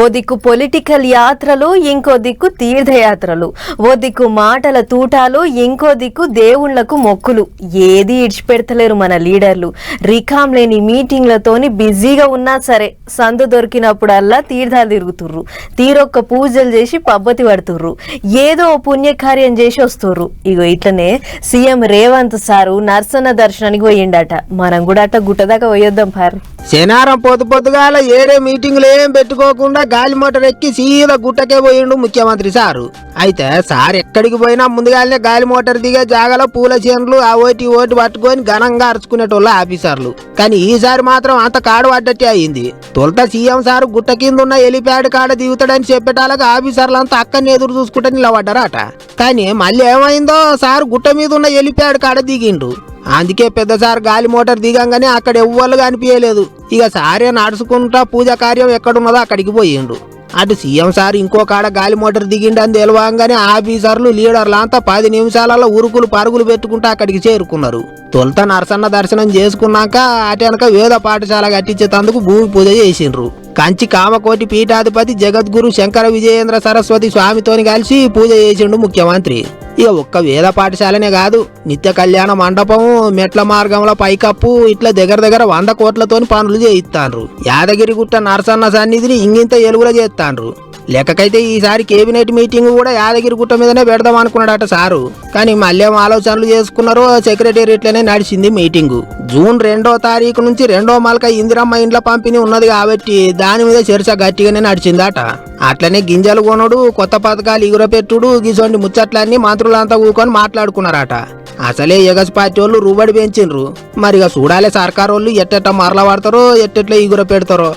ఓ దిక్కు పొలిటికల్ యాత్రలు, ఇంకో దిక్కు తీర్థయాత్రలు, ఓ దిక్కు మాటల తూటాలు, ఇంకో దిక్కు దేవుళ్లకు మొక్కులు. ఏది ఇడిచిపెడతలేరు మన లీడర్లు. రికాం లేని మీటింగ్లతోని బిజీగా ఉన్నా సరే సందు దొరికినప్పుడల్లా తీర్థాలు తిరుగుతుర్రు, తీరొక్క పూజలు చేసి పబ్బతి పడుతుర్రు, ఏదో పుణ్యకార్యం చేసి వస్తుర్రు. ఇగో ఇట్లనే సీఎం రేవంత్ సారు నర్సన్న దర్శనానికి పోయిండట. మనం కూడా అట్ట గుట్టదాకా పోయొద్దాం పారు. శనివారం పొద్దుగాల ఏడే మీటింగులు ఏం పెట్టుకోకుండా గాలి మోటార్ ఎక్కి సీదా గుట్టకే పోయిండు ముఖ్యమంత్రి సారు. అయితే సార్ ఎక్కడికి పోయినా ముందుగానే గాలి మోటార్ దిగే జాగాలో పూల చేనులు ఆ ఓటి పట్టుకొని ఘనంగా అరుచుకునేటోళ్ళ ఆఫీసర్లు. కానీ ఈసారి మాత్రం అంత కాడు పడ్డట్టే అయింది. తొలుత సీఎం సారు గుట్ట కింద ఉన్న హెలిప్యాడ్ కాడ దిగుతాడని చెప్పేటాలకు ఆఫీసర్లు అంతా అక్కడిని ఎదురు చూసుకుంటే నిలబడ్డారట. కానీ మళ్ళీ ఏమైందో సారు గుట్ట మీద ఉన్న హెలిప్యాడ్ కాడ దిగిండు. అందుకే పెద్ద సార్ గాలి మోటార్ దిగంగానే అక్కడ ఎవ్వరు కనిపించలేదు. ఇక సారే నడుచుకుంటా పూజ కార్యం ఎక్కడున్నదో అక్కడికి పోయిండు. అటు సీఎం సార్ ఇంకో కాడ గాలి మోటార్ దిగిండని తెలవంగానే ఆఫీసర్లు లీడర్లు అంతా 10 నిమిషాలలో ఉరుకులు పరుగులు పెట్టుకుంటూ అక్కడికి చేరుకున్నారు. తొలుత నరసన్న దర్శనం చేసుకున్నాక అటెనక వేద పాఠశాల కట్టించేందుకు భూమి పూజ చేసిండ్రు. కంచి కామకోటి పీఠాధిపతి జగద్గురు శంకర విజయేంద్ర సరస్వతి స్వామితోని కలిసి పూజ చేసిండు ముఖ్యమంత్రి. ఇక ఒక్క వేద పాఠశాలనే కాదు, నిత్య కళ్యాణ మండపం, మెట్ల మార్గంలో పైకప్పు, ఇట్లా దగ్గర 100 కోట్లతోని పనులు చేయిస్తాండ్రు. యాదగిరిగుట్ట నరసన్న సన్నిధిని ఇంగింత ఎలుగులో చేస్తాండ్రు. లెక్కకైతే ఈసారి కేబినెట్ మీటింగ్ కూడా యాదగిరిగుట్ట మీదనే పెడదాం అనుకున్నాడట సారు. కానీ మళ్ళీ ఆలోచనలు చేసుకున్నారో సెక్రటేరియట్లోనే నడిచింది మీటింగు. జూన్ 2వ తారీఖు నుంచి 2వ మల్క ఇందిరమ్మ ఇండ్ల పంపిణీ ఉన్నది కాబట్టి దాని మీద చర్చ గట్టిగానే నడిచిందట. అట్లనే గింజలు కొనుడు, కొత్త పథకాలు ఇగురపెట్టుడు, గిసోంటి ముచ్చట్లన్నీ మంత్రులంతా కూకొని మాట్లాడుకున్నారట. అసలే ఎగస్ పార్టీ వాళ్ళు రూబడి పెంచిండ్రు. మరిగా చూడాలి సర్కారు వాళ్ళు ఎట్టెట్ట మరల పడతారో ఎట్టెట్లా ఇగుర పెడతారో.